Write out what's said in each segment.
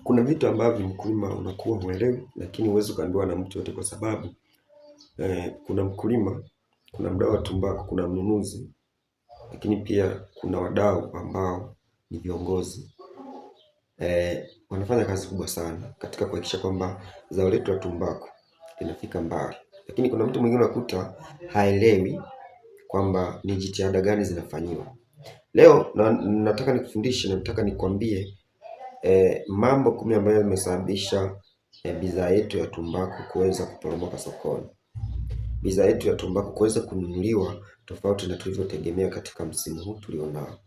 Kuna vitu ambavyo mkulima unakuwa huelewi, lakini huwezi ukaambiwa na mtu yote kwa sababu kuna mkulima, kuna mdau wa tumbaku, kuna mnunuzi, lakini pia kuna wadau ambao ni viongozi. Wanafanya kazi kubwa sana katika kuhakikisha kwamba zao letu la tumbaku linafika mbali, lakini kuna mtu mwingine unakuta haelewi kwamba ni jitihada gani zinafanyiwa. Leo nataka nikufundishe na nataka nikwambie mambo 10 ambayo yamesababisha bidhaa yetu ya tumbaku kuweza kuporomoka sokoni, bidhaa yetu ya tumbaku kuweza kununuliwa tofauti na tulivyotegemea katika msimu huu tulionao.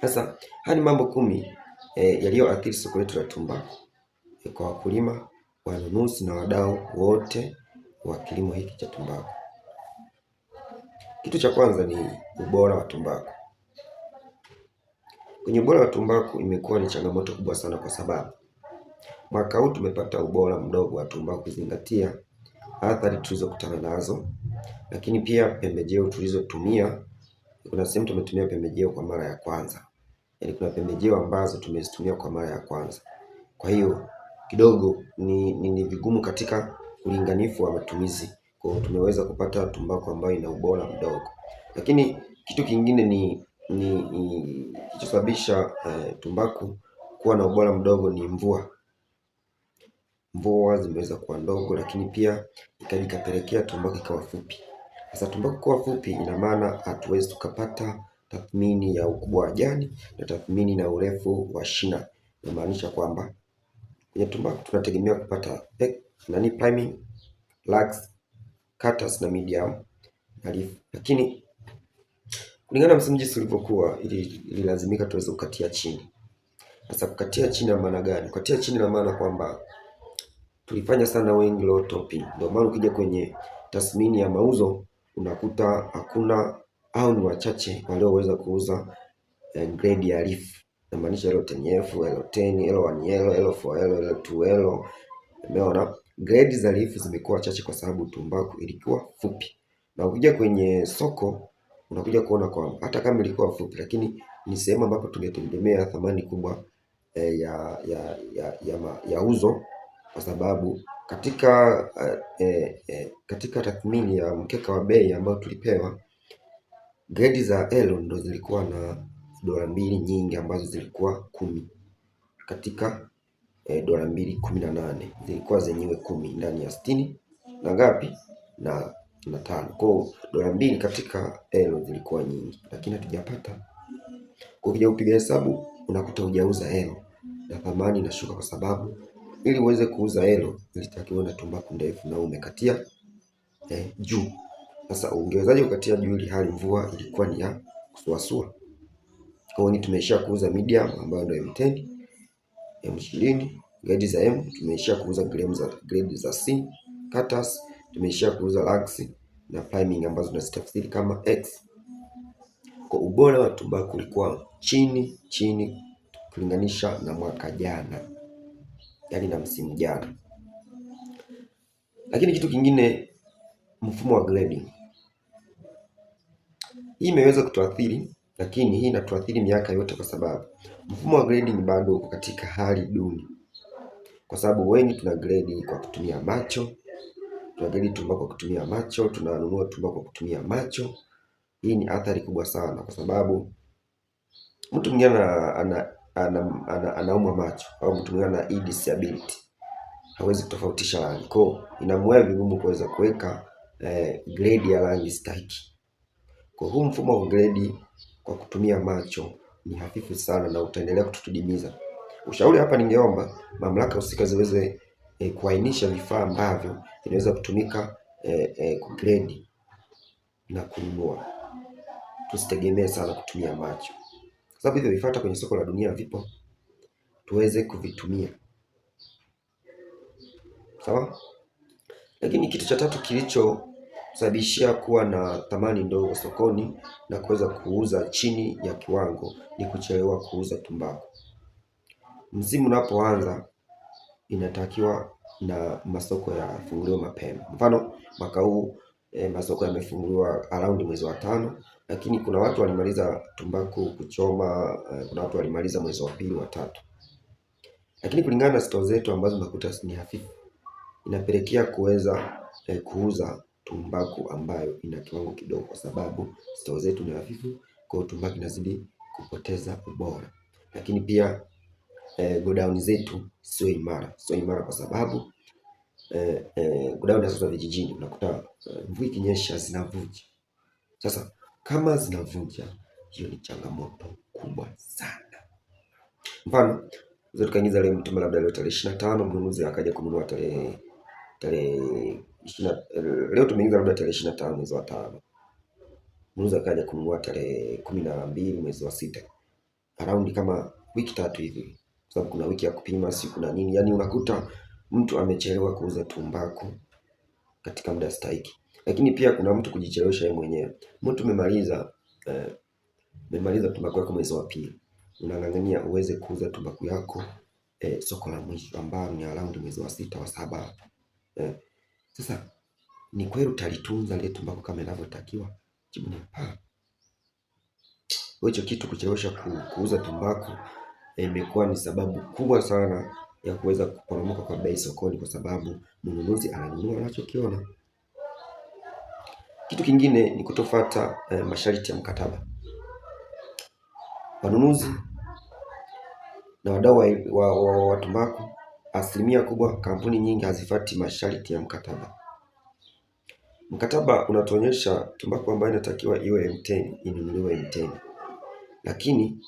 Sasa haya ni mambo 10 yaliyoathiri soko letu la tumbaku kwa wakulima, wanunuzi na wadau wote wa kilimo hiki cha tumbaku. Kitu cha kwanza ni ubora wa tumbaku. Kwenye ubora wa tumbaku imekuwa ni changamoto kubwa sana, kwa sababu mwaka huu tumepata ubora mdogo wa tumbaku kuzingatia athari tulizokutana nazo, lakini pia pembejeo tulizotumia. Kuna sehemu tumetumia pembejeo kwa mara ya kwanza, yaani kuna pembejeo ambazo tumezitumia kwa mara ya kwanza. Kwa hiyo kidogo ni vigumu katika ulinganifu wa matumizi, kwa hiyo tumeweza kupata tumbaku ambayo ina ubora mdogo. Lakini kitu kingine ni kilichosababisha tumbaku kuwa na ubora mdogo ni mvua. Mvua zimeweza kuwa ndogo, lakini pia ikapelekea tumbaku ikawa fupi. Sasa tumbaku kuwa fupi ina maana hatuwezi tukapata tathmini ya ukubwa wa jani na tathmini na urefu wa shina. Inamaanisha kwamba kwenye tumbaku tunategemea kupata priming, lax, cutters na medium leaf, lakini kulingana na msimu jinsi ulivyokuwa ililazimika tuweze kukatia chini. Sasa kukatia chini na maana gani? Kukatia chini na maana kwamba tulifanya sana wengi low topping. Ndio maana ukija kwenye tathmini ya mauzo unakuta hakuna au ni wachache walioweza kuuza grade ya leaf. Inamaanisha L10F, L10, L1L, L4L, L2L. Umeona? Grade za leaf zimekuwa chache kwa sababu tumbaku ilikuwa fupi. Na ukija kwenye soko unakuja kuona kwamba hata kama ilikuwa fupi, lakini ni sehemu ambapo tungetegemea thamani kubwa ya uzo, kwa sababu katika tathmini ya mkeka wa bei ambao tulipewa, grade za L ndo zilikuwa na $2 nyingi ambazo zilikuwa 10 katika $218 zilikuwa zenyewe 10 ndani ya 60 na ngapi na 5. Kwa hiyo $2 katika L zilikuwa nyingi, lakini hatujapata. Kwa hiyo ukipiga hesabu unakuta hujauza L na thamani inashuka, kwa sababu ili uweze kuuza L ilitakiwa na tumbaku ndefu na umekatia juu. Sasa ungewezaje ukatia juu ili hali mvua ilikuwa ni ya kusuasua? Kwa hiyo tumeishia kuuza medium ambayo ndio M10, M20, grade za M tumeishia kuuza grade za C, cutters tumeishia kuuza lax na priming ambazo tunazitafsiri kama X. Kwa ubora wa tumbaku ulikuwa chini kulinganisha na mwaka jana, yaani na msimu jana. Lakini kitu kingine, mfumo wa grading. Hii imeweza kutuathiri, lakini hii inatuathiri miaka yote, kwa sababu mfumo wa grading bado uko katika hali duni, kwa sababu wengi tuna grade kwa kutumia macho. Tunagrade tumbaku kwa kutumia macho, tunanunua tumbaku kwa kutumia macho. Hii ni athari kubwa sana, kwa sababu mtu mwingine anaumwa macho au mtu mwingine ana disability, hawezi kutofautisha rangi, kwa inamwia vigumu kuweza kuweka grade ya rangi stahiki. Kwa huu mfumo wa grade kwa kutumia macho ni hafifu sana na utaendelea kutudidimiza. Ushauri hapa, ningeomba mamlaka husika ziweze kuainisha vifaa ambavyo vinaweza kutumika kugrade na kununua. Tusitegemee sana kutumia macho, kwa sababu hivyo vifaa kwenye soko la dunia vipo, tuweze kuvitumia. Sawa? Lakini kitu cha tatu kilichosababishia kuwa na thamani ndogo sokoni na kuweza kuuza chini ya kiwango ni kuchelewa kuuza tumbaku. Msimu unapoanza inatakiwa na masoko yafunguliwe mapema. Mfano mwaka huu masoko yamefunguliwa around mwezi wa 5, lakini kuna watu walimaliza tumbaku kuchoma, kuna watu walimaliza mwezi wa 2 wa 3. lakini kulingana na stoo zetu ambazo unakuta ni hafifu, inapelekea kuweza kuuza tumbaku ambayo ina kiwango kidogo, kwa sababu stoo zetu ni hafifu, kwa tumbaku inazidi kupoteza ubora. Lakini pia godown zetu sio imara kwa sababu godown za vijijini unakuta mvua ikinyesha zinavuja. Sasa kama zinavuja, hiyo ni changamoto kubwa sana. Mfano, tukaingiza leo mtumba labda leo tarehe 25, mnunuzi akaja kununua tarehe leo tumeingiza labda tarehe 25 mwezi wa 5. Mnunuzi akaja kununua tarehe 12 mwezi wa 6. Around kama wiki 3 hivi. Kwa sababu kuna wiki ya kupima, siku na nini. Yaani unakuta mtu amechelewa kuuza tumbaku katika muda stahiki. Lakini pia kuna mtu kujichelewesha yeye mwenyewe. Mtu umemaliza tumbaku yako mwezi wa 2. Unang'ang'ania uweze kuuza tumbaku yako soko la mwisho ambao ni around mwezi wa 6 wa 7. Sasa ni kweli utalitunza ile tumbaku kama inavyotakiwa? Jibu ni hapana. Hicho kitu kuchelewesha kuuza tumbaku imekuwa ni sababu kubwa sana ya kuweza kuporomoka kwa bei sokoni, kwa sababu mnunuzi ananunua anachokiona. Kitu kingine ni kutofuata masharti ya mkataba. Wanunuzi na wadau wa tumbaku, asilimia kubwa kampuni nyingi hazifuati masharti ya mkataba. Mkataba unatuonyesha tumbaku ambayo inatakiwa iwe M10 inunuliwe M10. Lakini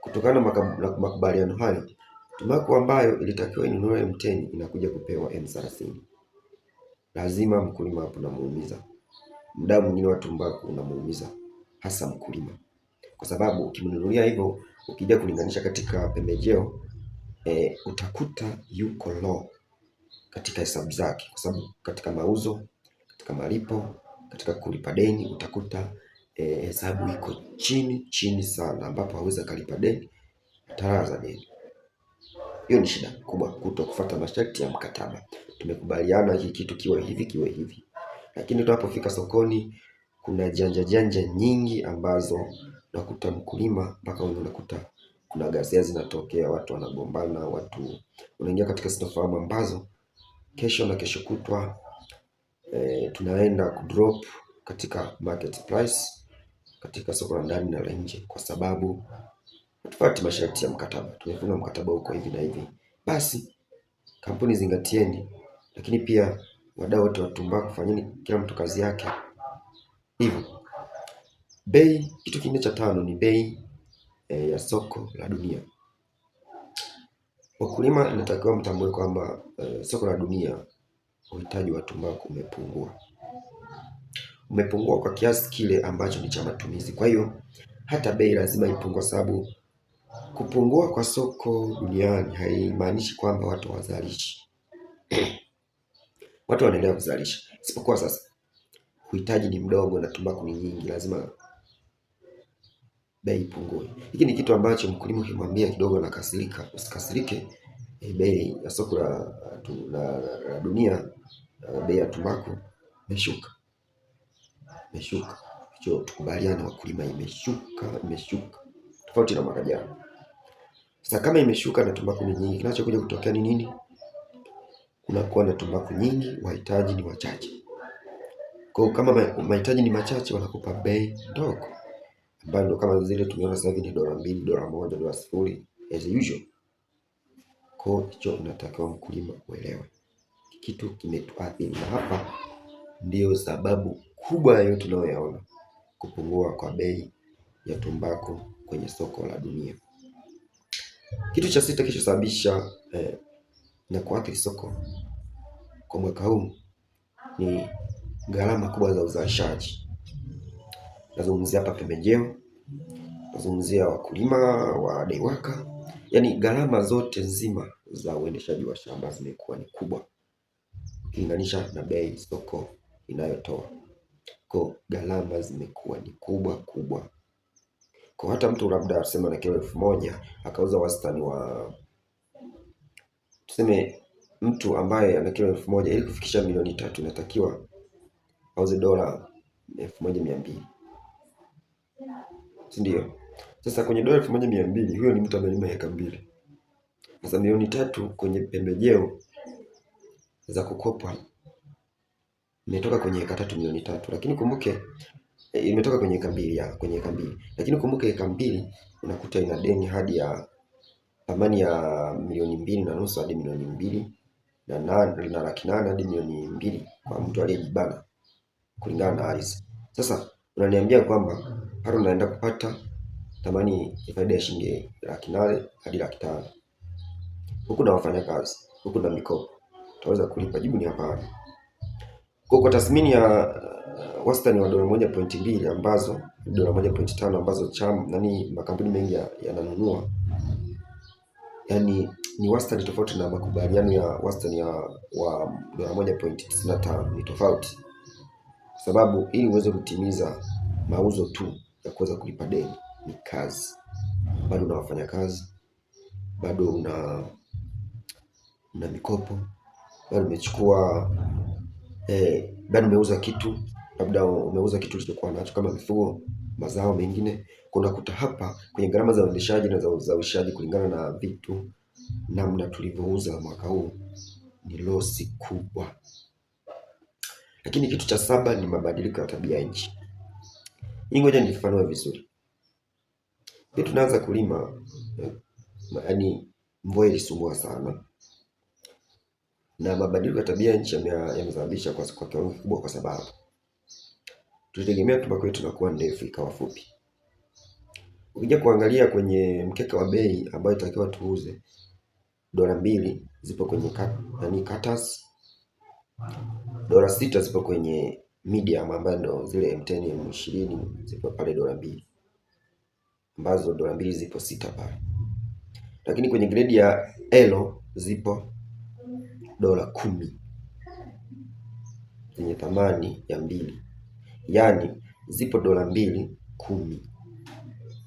kutokana na makubaliano hayo, tumbaku ambayo ilitakiwa inunuliwe M10 inakuja kupewa M30. Lazima mkulima hapo unamuumiza. Mdau mwingine wa tumbaku unamuumiza, hasa mkulima. Kwa sababu ukimnunulia hivyo, ukija kulinganisha katika pembejeo, utakuta yuko low katika hesabu zake, kwa sababu katika mauzo, katika malipo, katika kulipa deni utakuta hesabu iko chini sana, ambapo hawezi kalipa deni, ataraza deni. Hiyo ni shida kubwa, kutokufuata masharti ya mkataba. Tumekubaliana hiki kitu kiwe hivi. Lakini tunapofika sokoni kuna janja nyingi ambazo unakuta mkulima mpaka unakuta kuna ghasia zinatokea, watu wanagombana, watu unaingia katika sitofahamu ambazo kesho na kesho kutwa tunaenda kudrop katika market price katika soko la ndani na la nje, kwa sababu tufuate masharti ya mkataba. Tumefunga mkataba huko hivi na hivi. Basi kampuni zingatieni, lakini pia wadau wote wa tumbaku fanyeni kila mtu kazi yake. Hivyo bei, kitu kingine cha 5 ni bei ya soko la dunia. Wakulima inatakiwa mtambue kwamba soko la dunia uhitaji wa tumbaku umepungua kwa kiasi kile ambacho ni cha matumizi. Kwa hiyo hata bei lazima ipungue, sababu kupungua kwa soko duniani haimaanishi kwamba watu hawazalishi. Watu wanaendelea kuzalisha, isipokuwa sasa uhitaji ni mdogo na tumbaku ni nyingi, lazima bei ipungue. Hiki ni kitu ambacho mkulima ukimwambia kidogo anakasirika. Usikasirike. Bei ya soko la dunia, bei ya tumbaku imeshuka. Hicho tukubaliana, wakulima, imeshuka tofauti na mwaka jana. Sasa kama imeshuka na tumbaku ni nyingi, kinachokuja kutokea ni nini? Kunakuwa na tumbaku nyingi, wahitaji ni wachache. Kwa kama mahitaji ni machache, wanakupa bei ndogo, ambayo ndio kama zile tumeona sasa hivi ni $2, $1, $0 as usual. Kwa hicho unatakiwa mkulima uelewe. Kitu kimetuathiri, na hapa ndio sababu kubwa yote tunayoyaona, kupungua kwa bei ya tumbaku kwenye soko la dunia. Kitu cha 6 kilichosababisha na kuathiri soko kwa mwaka huu ni gharama kubwa za uzalishaji. Nazungumzia hapa pembejeo, nazungumzia wakulima wa daiwaka, yaani gharama zote nzima za uendeshaji wa shamba zimekuwa ni kubwa ukilinganisha na bei soko inayotoa. Kwa gharama zimekuwa ni kubwa. Kwa hata mtu labda asema na kilo 1000 akauza wastani wa, tuseme mtu ambaye ana kilo 1000 ili kufikisha milioni 3 inatakiwa auze $1200, si ndio? Sasa kwenye $1200 huyo ni mtu amelima eka 2. Sasa milioni 3 kwenye pembejeo za kukopa imetoka kwenye eka 3 milioni 3, lakini kumbuke imetoka kwenye eka 2 kwenye eka 2. Lakini kumbuke eka 2 unakuta ina deni hadi ya thamani ya milioni 2.5 hadi milioni 2.8 hadi milioni 2 kwa mtu aliyejibana kulingana na ardhi. Sasa unaniambia kwamba hata unaenda kupata thamani ya faida ya shilingi 800,000 hadi 500,000. Huku na wafanyakazi, huku na mikopo. Utaweza kulipa? Jibu ni hapana. Kwa tathmini ya wastani wa dola 1.2 ambazo dola 1.5 ambazo makampuni mengi yananunua, yani ni wastani tofauti na makubaliano ya wastani wa dola 1.95. Ni tofauti kwa sababu ili uweze kutimiza mauzo tu ya kuweza kulipa deni ni kazi. Bado una wafanyakazi, bado una mikopo, bado umechukua bado umeuza kitu, labda umeuza kitu ulichokuwa nacho kama mifugo, mazao mengine. Kunakuta hapa kwenye gharama za uendeshaji na za uzalishaji kulingana na vitu namna tulivyouza mwaka huu ni losi kubwa. Lakini kitu cha 7 ni mabadiliko ya tabia nchi. Hii ngoja nifafanue vizuri. Pia tunaanza kulima, yani mvua ilisumbua sana. Na mabadiliko ya tabia nchi yamesababisha kwa kiwango kikubwa, kwa sababu tulitegemea tumbaku yetu inakuwa ndefu ikawa fupi. Ukija kuangalia kwenye mkeka wa bei ambayo itakiwa tuuze, dola 2 zipo kwenye cutters, dola 6 zipo kwenye medium ambayo ndo zile M10 M20 zipo pale dola 2, ambazo dola 2 zipo 6 pale. Lakini kwenye grade ya L zipo dola 10 zenye thamani ya 2, yani zipo dola 2 10.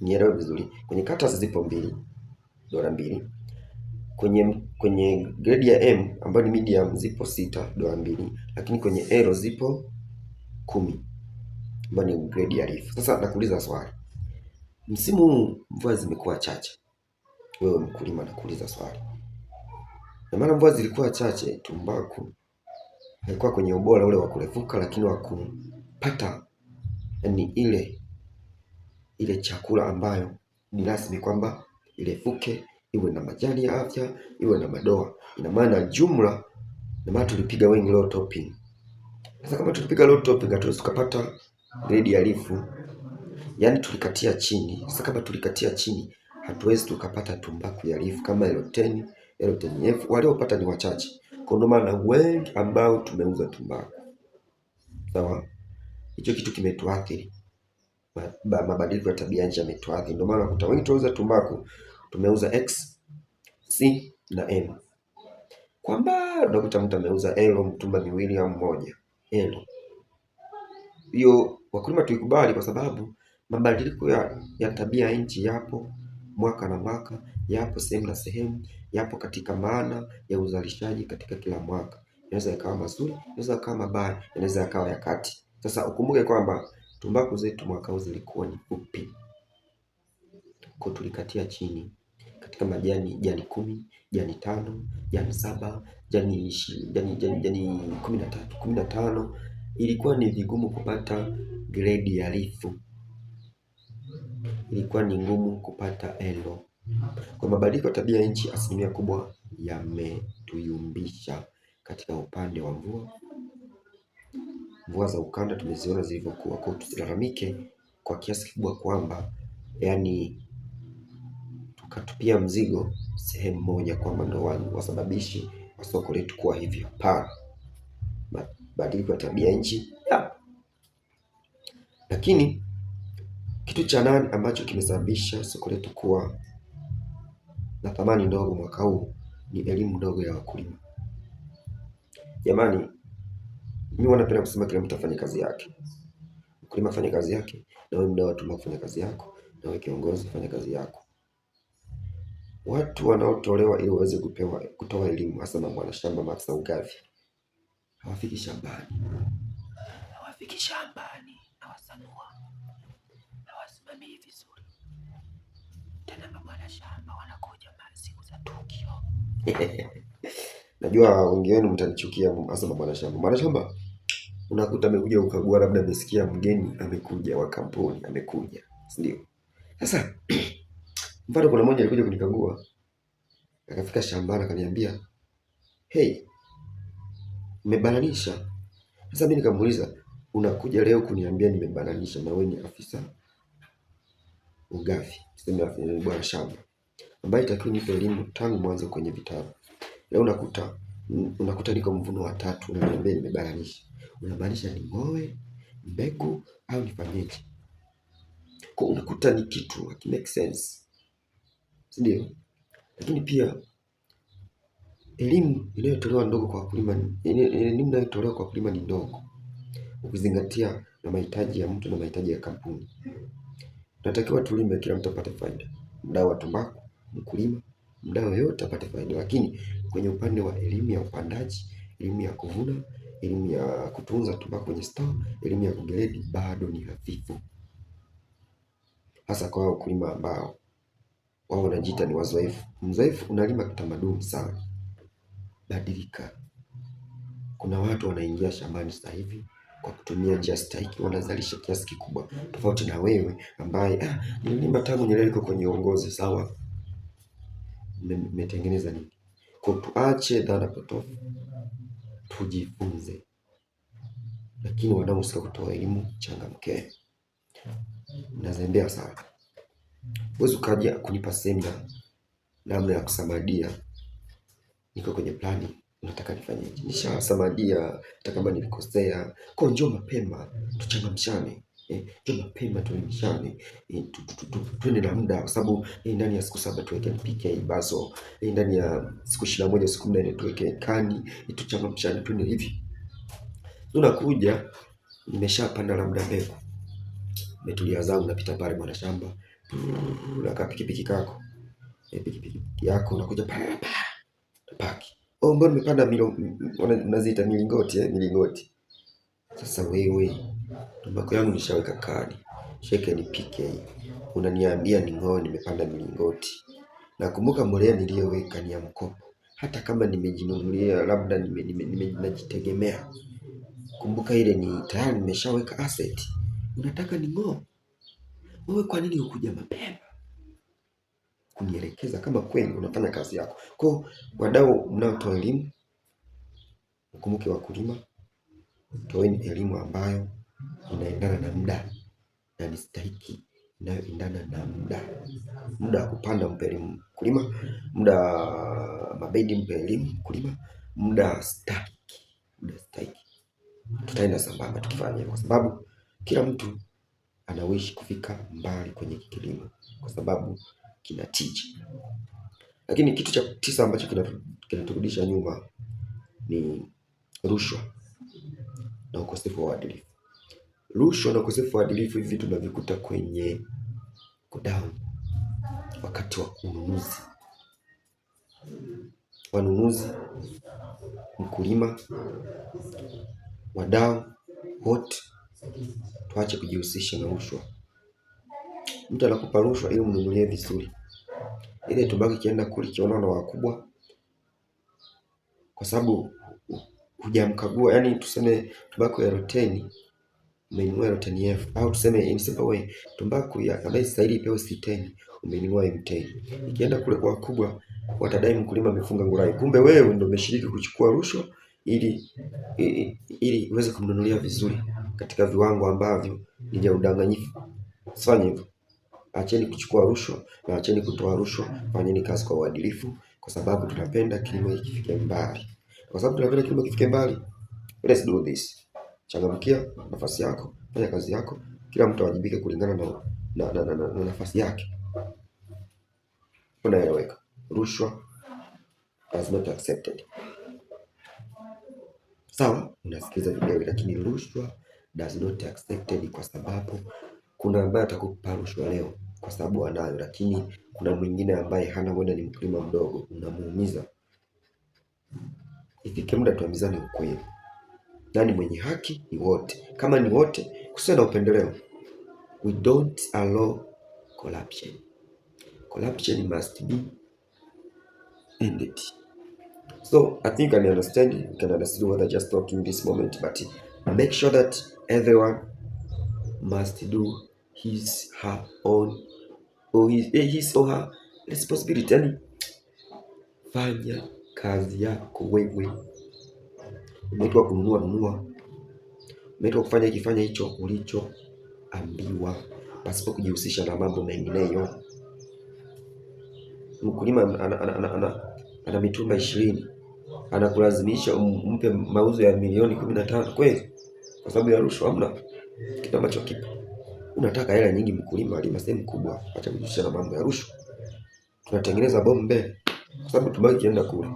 Nielewe vizuri. Kwenye cutters zipo 2 dola 2. Kwenye grade ya M ambayo ni medium zipo 6 dola 2, lakini kwenye L zipo 10 ambayo ni grade ya reef. Sasa nakuuliza swali. Msimu huu mvua zimekuwa chache. Wewe mkulima, nakuuliza swali. Na maana mvua zilikuwa chache, tumbaku haikuwa kwenye ubora ule wa kurefuka, lakini wa kupata yani ile chakula ambayo ni rasmi kwamba irefuke, iwe na majani ya afya, iwe na madoa. Ina maana jumla, na maana tulipiga wengi low topping. Sasa kama tulipiga low topping hatuwezi tukapata grade ya lifu, yani tulikatia chini. Sasa kama tulikatia chini, hatuwezi tukapata tumbaku ya lifu kama L10, L10F. Waliopata ni wachache, kwa ndo maana wengi ambao tumeuza tumbaku. Sawa, hicho kitu kimetuathiri. Mabadiliko ya tabia nchi yametuathiri. Ndio maana kuta wengi tunauza tumbaku, tumeuza X, C na M. Kwamba unakuta mtu ameuza L mtumba 2 au 1 L. Hiyo wakulima tuikubali, kwa sababu mabadiliko ya tabia nchi yapo mwaka na mwaka, yapo sehemu na sehemu, yapo katika maana ya uzalishaji katika kila mwaka. Inaweza ikawa mazuri, inaweza ikawa mabaya, inaweza ikawa ya kati. Sasa ukumbuke kwamba tumbaku zetu mwaka huu zilikuwa ni fupi, kwa tulikatia chini katika majani, jani 10, jani 5, jani 7, jani 13, 15. Ilikuwa ni vigumu kupata grade ya lifu, ilikuwa ni ngumu kupata elo. Kwa mabadiliko ya tabia nchi, asilimia kubwa yametuyumbisha katika upande wa mvua. Mvua za ukanda tumeziona zilivyokuwa, kwa tusilalamike kwa kiasi kikubwa kwamba yani tukatupia mzigo sehemu moja kwamba ndo wasababishi wa soko letu kuwa hivyo. Hapana, mabadiliko ya tabia nchi ya. Lakini kitu cha 8 ambacho kimesababisha soko letu kuwa na thamani ndogo mwaka huu ni elimu ndogo ya wakulima. Jamani, mimi wanapenda kusema kila mtu afanye kazi yake. Mkulima afanye kazi yake, na wewe mdau wa tumbaku fanya kazi yako, na wewe kiongozi fanya kazi yako. Watu wanaotolewa ili waweze kutoa elimu, hasa mabwana shamba, maafisa ugavi, hawafiki shambani, hawasanua, hawasimamii vizuri. Tena mabwana shamba wanakuja siku za tukio, Najua wengi wenu mtanichukia, hasa bwana shamba. Bwana shamba unakuta amekuja ukagua, labda amesikia mgeni amekuja wa kampuni amekuja, si ndio? Sasa mfano kuna mmoja alikuja kunikagua, akafika shambani akaniambia, hey, umebananisha. Sasa mimi nikamuuliza, unakuja leo kuniambia nimebananisha na wewe ni afisa ugavi, sema bwana shamba, ambaye itakiwa nipe elimu tangu mwanzo kwenye vitabu. Leo unakuta niko mvuno wa 3, unaniambia nimebananisha. Unabananisha ni ngoe, mbegu au nifanyeje? Kwa unakuta ni kitu haki make sense, si ndio? Lakini pia elimu inayotolewa ndogo kwa wakulima, elimu inayotolewa kwa wakulima ni ndogo, ukizingatia na mahitaji ya mtu na mahitaji ya kampuni. Tunatakiwa tulime, kila mtu apate faida. Mdau wa tumbaku, mkulima, mdau yote apate faida. Lakini kwenye upande wa elimu ya upandaji, elimu ya kuvuna, elimu ya kutunza tumbaku kwenye store, elimu ya kugredi bado ni hafifu. Hasa kwa wakulima ambao wao wanajiita ni wazoefu. Mzoefu unalima kitamaduni sana. Badilika. Kuna watu wanaingia shambani sasa hivi kwa kutumia njia stahiki, wanazalisha kiasi kikubwa, tofauti na wewe ambaye nililima tangu Nyerere iko kwenye uongozi. Sawa, mmetengeneza nini? Kwa tuache dhana potofu, tujifunze. Lakini wanaohusika kutoa elimu, changamke. Mnazembea sana. Huwezi ukaja kunipa semina namna ya kusamadia, niko kwenye plani, unataka nifanyeje? Nishasamadia hata kama nilikosea. Kwa njoo mapema tuchangamshane. Njoo mapema tuelimishane. Twende na muda, kwa sababu ndani ya siku 7 tuweke PK baso, ndani ya siku 21 siku 14 tuweke kani, tuchangamshane twende hivi. Unakuja nimeshapanda labda mbegu, nimetulia zangu, napita pale bwana shamba, na pikipiki kako, pikipiki yako unakuja paki. Mbona nimepanda mnaziita milingoti. Sasa wewe, tumbaku yangu nishaweka kadi, sheke ni PK, unaniambia ni ngoe nimepanda milingoti. Nakumbuka mbolea niliyoweka ni ya mkopo. Hata kama nimejinunulia, labda najitegemea, kumbuka ile ni tayari nimeshaweka asset. Unataka ni ngoe? Wewe kwa nini ukuja mapema kunielekeza kama kweli unafanya kazi yako? Kwa wadau mnaotoa elimu, ukumbuke wakulima, toeni elimu ambayo inaendana na muda na ni stahiki, inayoendana na muda. Muda wa kupanda mpe elimu mkulima, muda mabedi mpe elimu mkulima, muda stahiki. Tutaenda sambamba tukifanya hivyo, kwa sababu kila mtu anawishi kufika mbali kwenye kilimo, kwa sababu kina tija. Lakini kitu cha 9 ambacho kinaturudisha nyuma ni rushwa na ukosefu wa uadilifu. Rushwa na ukosefu wa uadilifu, hivi vitu tunavikuta kwenye godown wakati wa ununuzi. Wanunuzi, mkulima, wadau wote tuache kujihusisha na rushwa. Mtu anakupa rushwa ili mnunulie vizuri, ile tumbaku kienda kule kionana na wakubwa, kwa sababu hujamkagua. Yani tuseme tumbaku ya roteni, umeinunua roteni F, au tuseme in simple way tumbaku ya ambayo stahili ipewe C10, umeinunua M10. Ikienda kule kwa wakubwa, watadai mkulima amefunga ngurai. Kumbe wewe ndio umeshiriki kuchukua rushwa ili uweze kumnunulia vizuri katika viwango ambavyo ni vya udanganyifu. Usifanye hivyo. Acheni kuchukua rushwa na acheni kutoa rushwa. Fanyeni kazi kwa uadilifu, kwa sababu tunapenda kilimo kifike mbali. Kwa sababu tunapenda kilimo kifike mbali, let's do this. Changamkia nafasi yako, fanya kazi yako. Kila mtu awajibike kulingana na nafasi yake. Unaeleweka? Rushwa is not accepted. Sawa, unasikiza video, lakini rushwa does not accepted, kwa sababu kuna ambaye atakupa rushwa leo kwa sababu anayo, lakini kuna mwingine ambaye hana, wenda ni mkulima mdogo, unamuumiza. Ifike muda tuambizane ukweli. Nani mwenye haki? Ni wote. Kama ni wote, kusiwe na upendeleo. We don't allow corruption. Corruption must be ended. So I think you can understand what I just talking this moment, but make sure that everyone must do his her own or his or her responsibility. Yani fanya kazi yako wewe. Umeitwa kununua, nunua. Umeitwa kufanya kifanya hicho ulichoambiwa, pasipo kujihusisha na mambo mengineyo. Mkulima ana mitumba 20, anakulazimisha umpe mauzo ya milioni 15 kweli? Kwa sababu ya rushwa? Hamna kitu ambacho kipo. Unataka hela nyingi, mkulima alima sehemu kubwa, acha kujihusisha na mambo ya rushwa. Tunatengeneza bombe kwa sababu tumaki kienda kule.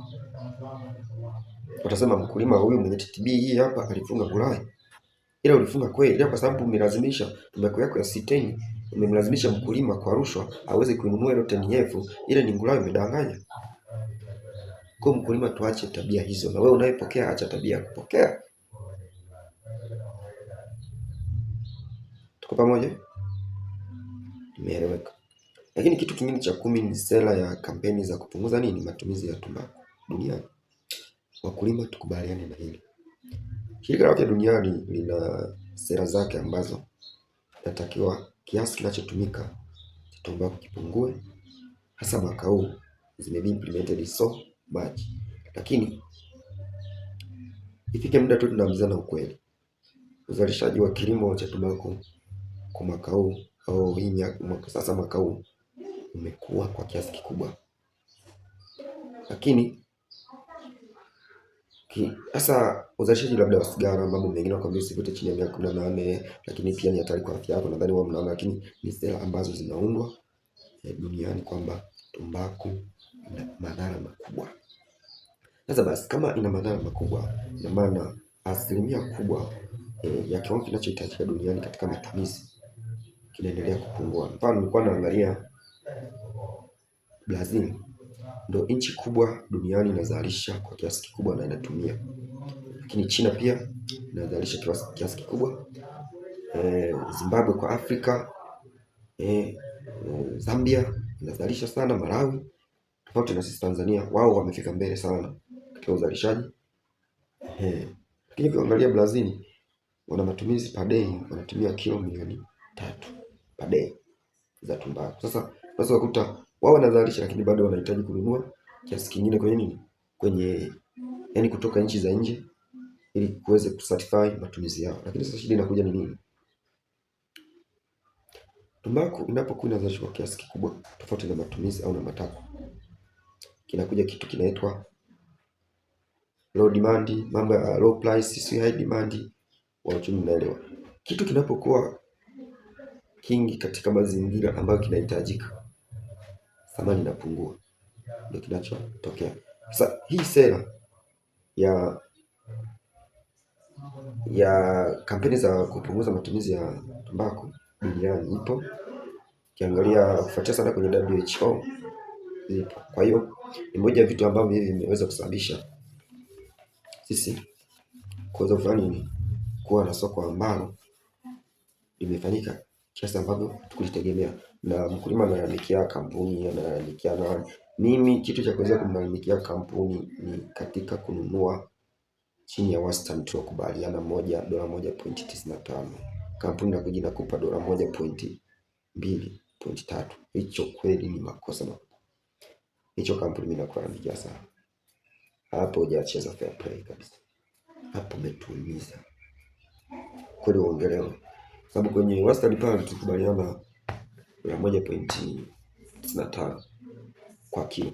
Watasema mkulima huyu mwenye TTB hii hapa alifunga Bulaya. Ila ulifunga kweli, ila kwa sababu umelazimisha tumeko yako ya siteni, umemlazimisha mkulima kwa rushwa aweze kuinunua ile 10,000, ile ni ngulao imedanganya. Kwa mkulima tuache tabia hizo, na wewe unayepokea acha tabia ya kupokea. Tuko pamoja? Imeeleweka. Lakini kitu kingine cha 10 ni sera ya kampeni za kupunguza matumizi ya tumbaku duniani. Wakulima tukubaliane na hili. Shirika la Afya Duniani lina sera zake ambazo natakiwa kiasi kinachotumika tumbaku kipungue, hasa mwaka huu zime implemented so much. Lakini ifike muda tu tunaambizana ukweli. Uzalishaji wa kilimo cha tumbaku kwa mwaka huu au hii mwaka huu umekuwa kwa kiasi kikubwa. Lakini hasa uzalishaji labda wa sigara, mambo mengine kwa mimi sivute chini ya miaka 18, lakini pia ni hatari kwa afya yako, nadhani wao mnaona. Lakini ni sera ambazo zinaundwa duniani kwamba tumbaku ina madhara makubwa. Sasa basi, kama ina madhara makubwa, ina maana asilimia kubwa ya kiwango kinachohitajika duniani katika matumizi kinaendelea kupungua. Mfano, nilikuwa naangalia Brazil ndio nchi kubwa duniani inazalisha kwa kiasi kikubwa na inatumia. Lakini China pia inazalisha kiasi kikubwa. Zimbabwe kwa Afrika, Zambia inazalisha sana, Malawi. Tofauti na sisi Tanzania, wao wamefika mbele sana katika uzalishaji. Lakini ukiangalia Brazil wana matumizi per day, wanatumia kilo milioni 3 per day za tumbaku. Sasa unaweza kukuta wao wanazalisha lakini bado wanahitaji kununua kiasi kingine kwenye yani kutoka nchi za nje ili kuweze kusatisfy matumizi yao. Lakini sasa shida inakuja ni nini? Tumbaku inapokuwa inazalishwa kwa kiasi kikubwa tofauti na matumizi au na matakwa, kinakuja kitu kinaitwa low demand, mambo ya low price, si high demand. Wa uchumi unaelewa. Kitu kinapokuwa kingi katika mazingira ambayo kinahitajika, thamani inapungua. Ndio kinachotokea. Sasa hii sera ya kampeni za kupunguza matumizi ya tumbaku duniani ipo. Kiangalia kufuatia sana kwenye WHO ipo. Kwa hiyo ni moja ya vitu ambavyo hivi vimeweza kusababisha sisi kuweza kufanya kuwa na soko ambalo limefanyika kiasi ambavyo tukulitegemea. Na mkulima analalamikia kampuni, analalamikia nani? Mimi kitu cha kuweza kumlalamikia kampuni ni katika kununua chini ya wastani tulikubaliana $1.95. Kampuni inakuja inakupa $1.2.3. Hicho kweli ni makosa makubwa. Hicho kampuni mimi nakulalamikia sana. Hapo hujacheza fair play kabisa. Hapo umetuumiza. Kweli uongelewe. Sababu kwenye wastani pale tulikubaliana $1.95 kwa kilo.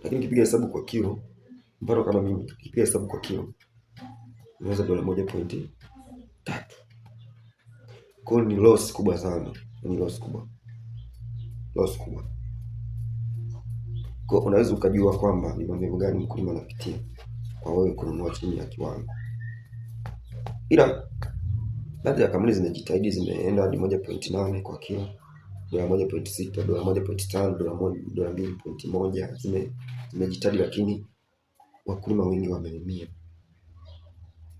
Lakini ukipiga hesabu kwa kilo, mfano kama mimi nikipiga hesabu kwa kilo unaweza $1.3. Kwa ni loss kubwa sana, ni loss kubwa. Kwa unaweza ukajua kwamba ni mambo gani mkulima anapitia kwa wewe kununua chini ya kiwango. Ila baadhi ya kampuni zimejitahidi, zimeenda hadi 1.8 kwa kilo, $1.6, $1.5, $2.1 zimejitahidi, lakini wakulima wengi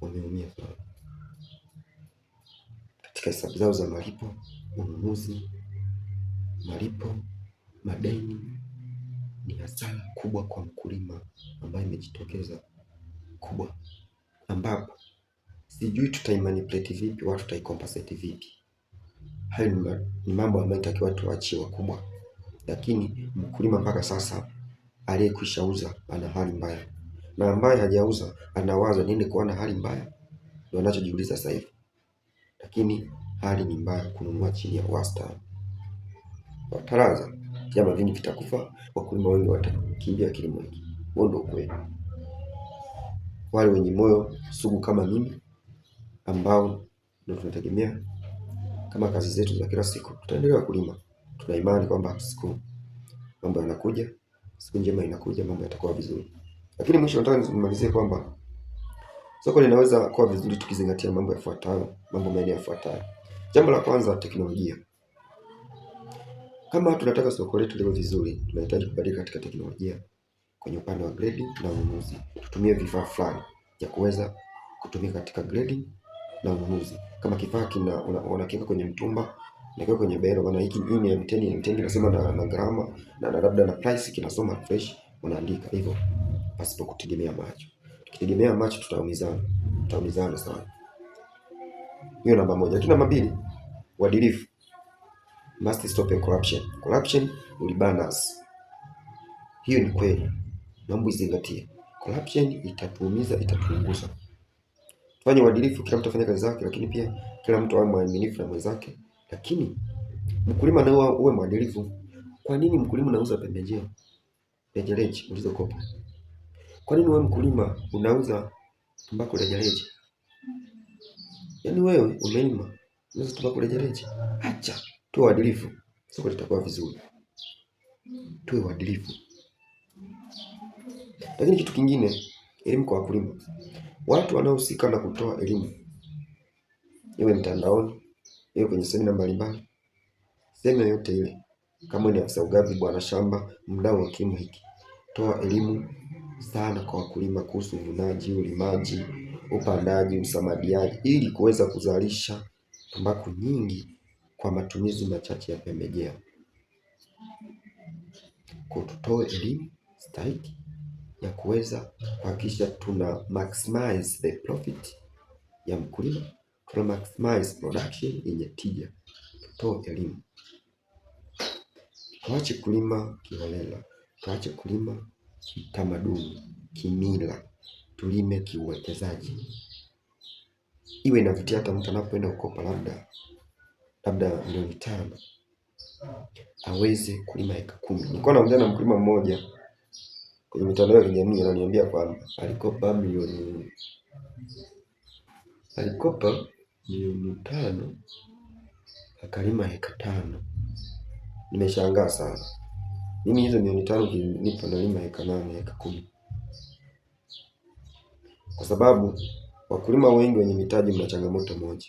wameumia sana katika hesabu zao za malipo, ununuzi, malipo, madeni. ni hasara kubwa kwa mkulima ambayo imejitokeza kubwa, ambapo sijui tutaimanipulate vipi, watu tutaicompensate vipi. Hayo ni mambo ambayo itakiwa tuachie wakubwa, lakini mkulima mpaka sasa aliyekwisha uza ana hali mbaya, na ambaye hajauza anawaza niende kuwa na hali mbaya, ndio anachojiuliza sasa hivi. Lakini hali ni mbaya, kununua chini ya wastani. Wataraza vyama vingi vitakufa, wakulima wengi watakimbia kilimo hiki. Huo ndio kweli. Wale wenye moyo sugu kama mimi, ambao ndio tunategemea kama kazi zetu za kila siku, tutaendelea kulima. Tuna imani kwamba siku mambo yanakuja, siku njema inakuja, mambo yatakuwa vizuri. Lakini mwisho nataka nimalizie kwamba soko linaweza kuwa vizuri tukizingatia mambo yafuatayo, mambo manne yafuatayo. Jambo la kwanza, teknolojia. Kama tunataka soko letu liwe vizuri, tunahitaji kubadilika katika teknolojia kwenye upande wa grading na ununuzi. Tutumie vifaa fulani ya kuweza kutumika katika grading na ununuzi. Kama kifaa unakiweka kwenye mtumba, unakiweka kwenye bero, maana hii ni M10 inasema na grama na labda na price kinasoma fresh, unaandika hivyo pasipo kutegemea macho. Tukitegemea macho tutaumizana sana. Hiyo namba moja. Lakini namba mbili, uadilifu. Must stop corruption. Corruption will burn us. Hiyo ni kweli. Naomba uzingatie. Corruption itatuumiza, itatuunguza. Fanya uadilifu, kila mtu afanye kazi zake, lakini pia kila mtu awe mwaminifu na mwenzake. Lakini mkulima nao uwe mwadilifu. Kwa nini mkulima anauza pembejeo rejareja ulizokopa? Kwa nini wewe mkulima unauza tumbaku rejareja? Yaani wewe umelima unauza tumbaku rejareja? Acha, tuwe waadilifu. Soko litakuwa vizuri. Tuwe waadilifu. Lakini kitu kingine, elimu kwa wakulima. Watu wanaohusika na kutoa elimu, iwe mtandaoni, iwe kwenye semina mbalimbali, sehemu yoyote ile, kama ni afisa ugavi, bwana shamba, mdau wa kilimo hiki, toa elimu sana kwa wakulima kuhusu uvunaji, ulimaji, upandaji, usamadiaji, ili kuweza kuzalisha tumbaku nyingi kwa matumizi machache ya pembejeo. Kwa tutoe elimu stahiki ya kuweza kuhakikisha tuna maximize the profit ya mkulima, tuna maximize production yenye tija. Tutoe elimu. Tuache kulima kiholela, tuache kulima kitamaduni, kimila, tulime kiuwekezaji. Iwe inavutia hata mtu anapoenda kukopa labda milioni 5 aweze kulima eka 10. Nilikuwa naongea na mkulima mmoja kwenye mitandao ya kijamii, ananiambia kwamba alikopa milioni 5 akalima eka 5. Nimeshangaa sana. Mimi hizo milioni 5 nipo nalima eka 8, eka 10. Kwa sababu wakulima wengi wenye mitaji mna changamoto moja.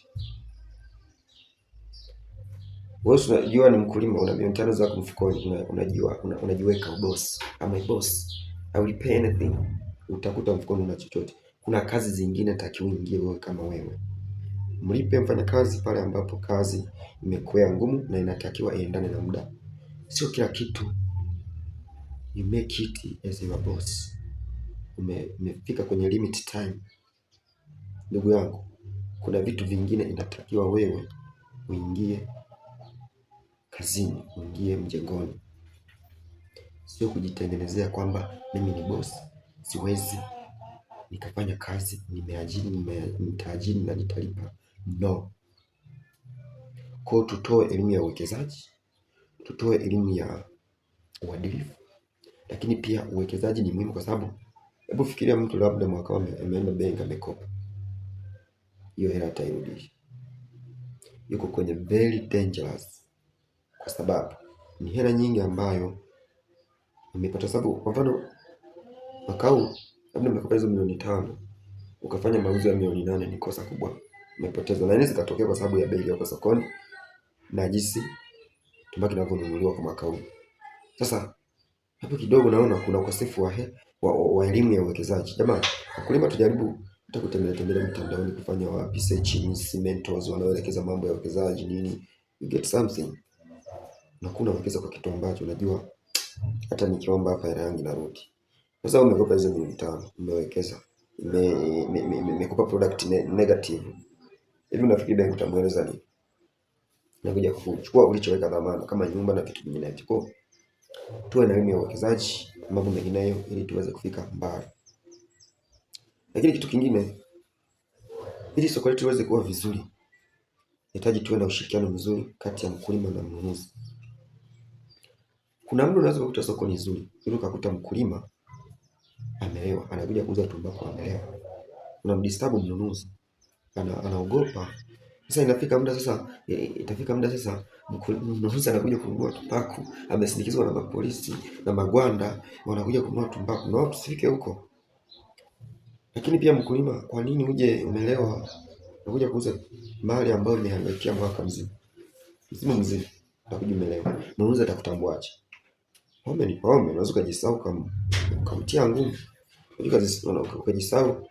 Wewe unajua ni mkulima, una milioni 5 zako mfukoni, unajiweka uboss. Ama boss, I will pay anything. Utakuta mfukoni una chochote. Kuna kazi zingine takiwa uingie wewe kama wewe. Mlipe mfanyakazi pale ambapo kazi imekuwa ngumu na inatakiwa iendane na muda. Sio kila kitu you make it as your boss. Umefika kwenye limit time. Ndugu yangu, kuna vitu vingine inatakiwa wewe uingie kazini, uingie mjengoni. Sio kujitengenezea kwamba mimi ni boss, siwezi nikafanya kazi, nitaajiri na nitalipa. No. Kwa tutoe elimu ya uwekezaji, tutoe elimu ya uadilifu. Lakini pia uwekezaji ni muhimu, kwa sababu hebu fikiria mtu labda mwaka ameenda benki amekopa. Hiyo hela atairudisha. Yuko kwenye very dangerous, kwa sababu ni hela nyingi ambayo umepata. Sababu kwa mfano makao labda umekopa hizo milioni 5, ukafanya mauzo ya milioni 8, ni kosa kubwa umepoteza. Na inaweza ikatokea kwa sababu ya bei yako sokoni na jinsi tumbaku linavyonunuliwa kwa makao. Sasa hapo kidogo naona kuna ukosefu wa elimu ya uwekezaji. Jamani, wakulima tujaribu hata kutembelea mitandaoni, kufanya wapi search, mentors wanaoelekeza mambo ya uwekezaji nini, you get something. Na kuna wekeza kwa kitu ambacho unajua hata nikiomba hapa hela yangu inarudi. Sasa umekopa hizo milioni 5, umewekeza, imekupa product negative. Hivi unafikiri benki utamueleza nini? Nakuja kuchukua ulichoweka dhamana kama nyumba na vitu vingine hivyo. Tuwe na elimu ya uwekezaji, mambo mengineyo, ili tuweze kufika mbali. Lakini kitu kingine, ili soko letu liweze kuwa vizuri, inahitaji tuwe na ushirikiano mzuri kati ya mkulima na mnunuzi. Kuna mtu unaweza kukuta soko ni nzuri, ili ukakuta mkulima amelewa, anakuja kuuza tumbaku amelewa. Unamdisturb mnunuzi, anaogopa. Sasa itafika muda sasa mnunuzi anakuja kununua tumbaku, amesindikizwa na mapolisi na magwanda, wanakuja kununua tumbaku. Na tusifike huko. Lakini pia mkulima, kwa nini uje umelewa unakuja kuuza mali ambayo umehangaikia mwaka mzima? Mzima utakuja umelewa. Mnunuzi atakutambuaje? Pombe ni pombe, unaweza kujisahau ukamtia ngumu. Ukajisahau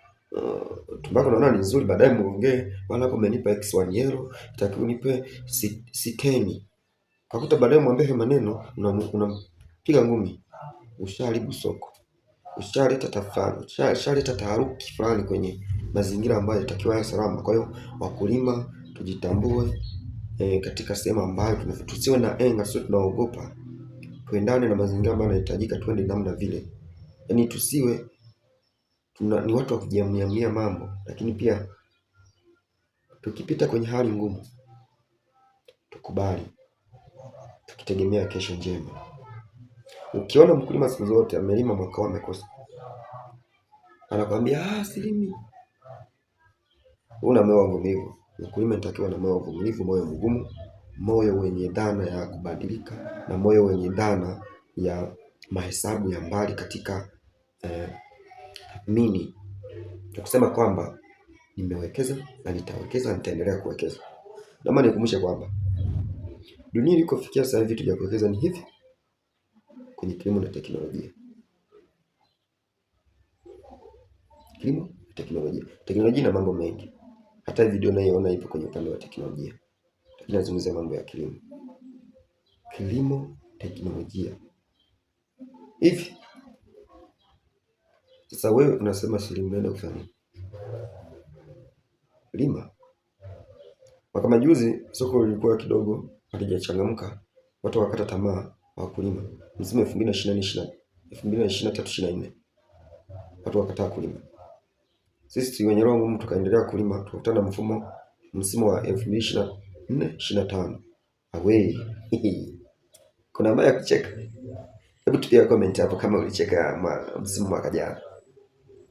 tumbaku naona ni nzuri, baadaye muongee, wala hapo umenipa X1 euro, itakiwa unipe 60. Kakuta baadaye mwambie maneno, unampiga ngumi. Ushaharibu soko. Ushaleta taharuki fulani kwenye mazingira ambayo yatakiwa ya salama. Kwa hiyo wakulima tujitambue katika sehemu ambayo tusiwe na enga, sio tunaogopa. Tuendane na mazingira ambayo yanahitajika, tuende namna vile. Yaani tusiwe ni watu wa kujiamlia mambo, lakini pia tukipita kwenye hali ngumu tukubali, tukitegemea kesho njema. Ukiona mkulima siku zote amelima mwaka wao amekosa, anakuambia silimi, una moyo mvumilivu. Mkulima anatakiwa na moyo mvumilivu, moyo mgumu, moyo wenye dhana ya kubadilika, na moyo wenye dhana ya mahesabu ya mbali katika mini kusema kwamba nimewekeza na nitawekeza, nitaendelea kuwekeza. Naomba nikukumbushe kwamba dunia ilikofikia sasa, vitu vya kuwekeza ni hivi kwenye kilimo na teknolojia. Kilimo na teknolojia. Teknolojia na mambo mengi. Hata video nayoona ipo kwenye upande wa teknolojia. Lakini nazungumzia mambo ya kilimo. Kilimo, teknolojia. Hivi sasa wewe unasema shilingi unaenda kufanya lima. Mwaka majuzi soko lilikuwa kidogo halijachangamka, watu wakata tamaa wa kulima. Msimu 2023 24 watu wakataa kulima. Sisi wenye roho ngumu tukaendelea kulima, tukakutana msimu wa 2024 25 away. Kuna ambaye kucheka. Hebu tupia comment hapo kama ulicheka msimu mwaka jana.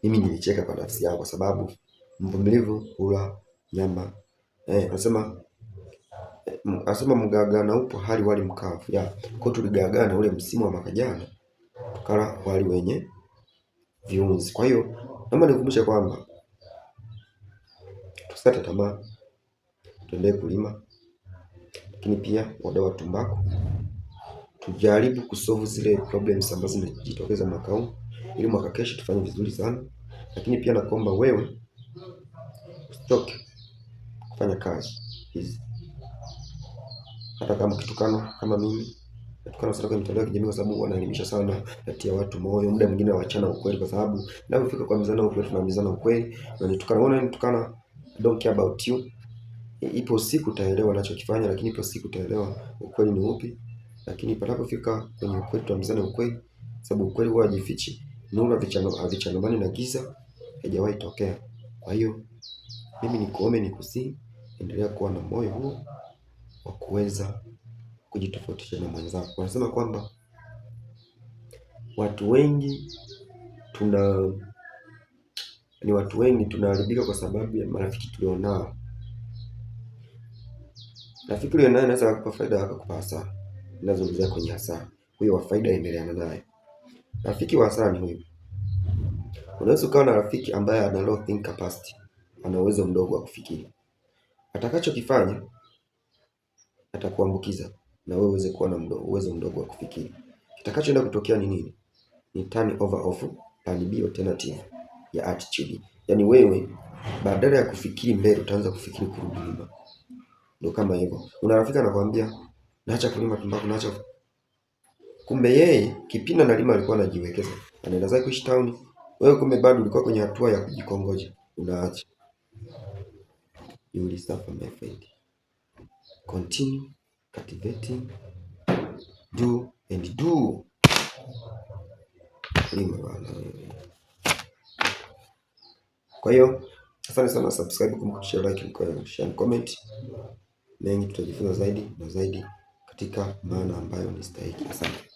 Mimi nilicheka kwa nafsi yangu kwa sababu mvumilivu hula nyama. Anasema mgagana upo hali wali mkavu. Kwa tuligagana ule msimu wa mwaka jana, tukala wali wenye viunzi. Kwa hiyo naomba nikukumbushe kwamba tusikate tamaa, tuendelee kulima. Lakini pia wadau wa tumbaku, tujaribu kusolve zile problems ambazo zimejitokeza mwaka huu, ili mwaka kesho tufanye vizuri sana. Lakini pia nakuomba wewe usitoke kufanya kazi hizi. Hata kama kitukano kama mimi, natukana sana kwenye mitandao ya kijamii kwa sababu wanaelimisha sana, natia watu moyo. Muda mwingine waachana ukweli, kwa sababu ninapofika kwa mizana ukweli tunamizana ukweli. Na nitukana, I don't care about you. Ipo siku utaelewa ninachokifanya, lakini ipo siku utaelewa ukweli ni upi. Lakini panapofika kwenye ukweli tunamizana ukweli, sababu ukweli huwa hajifichi. Nuru havichangamani na giza, haijawahi tokea. Kwa hiyo mimi nikusihi, endelea kuwa na moyo huo wa kuweza kujitofautisha na mwenzako. Wanasema kwamba watu wengi tunaharibika kwa sababu ya marafiki tulionao. Rafiki ulionaye anaweza kukupa faida au kukupa hasara. Ninazungumzia kwenye hasara. Huyo wa faida endeleana naye. Rafiki wa hasara ni huyo. Unaweza ukawa na rafiki ambaye ana low think capacity, ana uwezo mdogo wa kufikiri. Atakachokifanya atakuambukiza na wewe uweze kuwa na uwezo mdogo wa kufikiri. Kitakachoenda kutokea ni nini? Ni turn over of plan B alternative ya attitude. Yaani wewe badala ya kufikiri mbele utaanza kufikiri kurudi nyuma. Ndio kama hivyo. Una rafiki anakuambia naacha kulima tumbaku, naacha. Kumbe yeye kipindi analima alikuwa anajiwekeza, anaenda zake kuishi town. Wewe kumbe bado ulikuwa kwenye hatua ya kujikongoja, unaacha. You will suffer my friend. Continue cultivating, do and do. Lima bana wewe. Kwa hiyo asante sana, subscribe, kumbuka share, like, share and comment. Mengi tutajifunza zaidi na zaidi katika maana ambayo ni stahiki. Asante.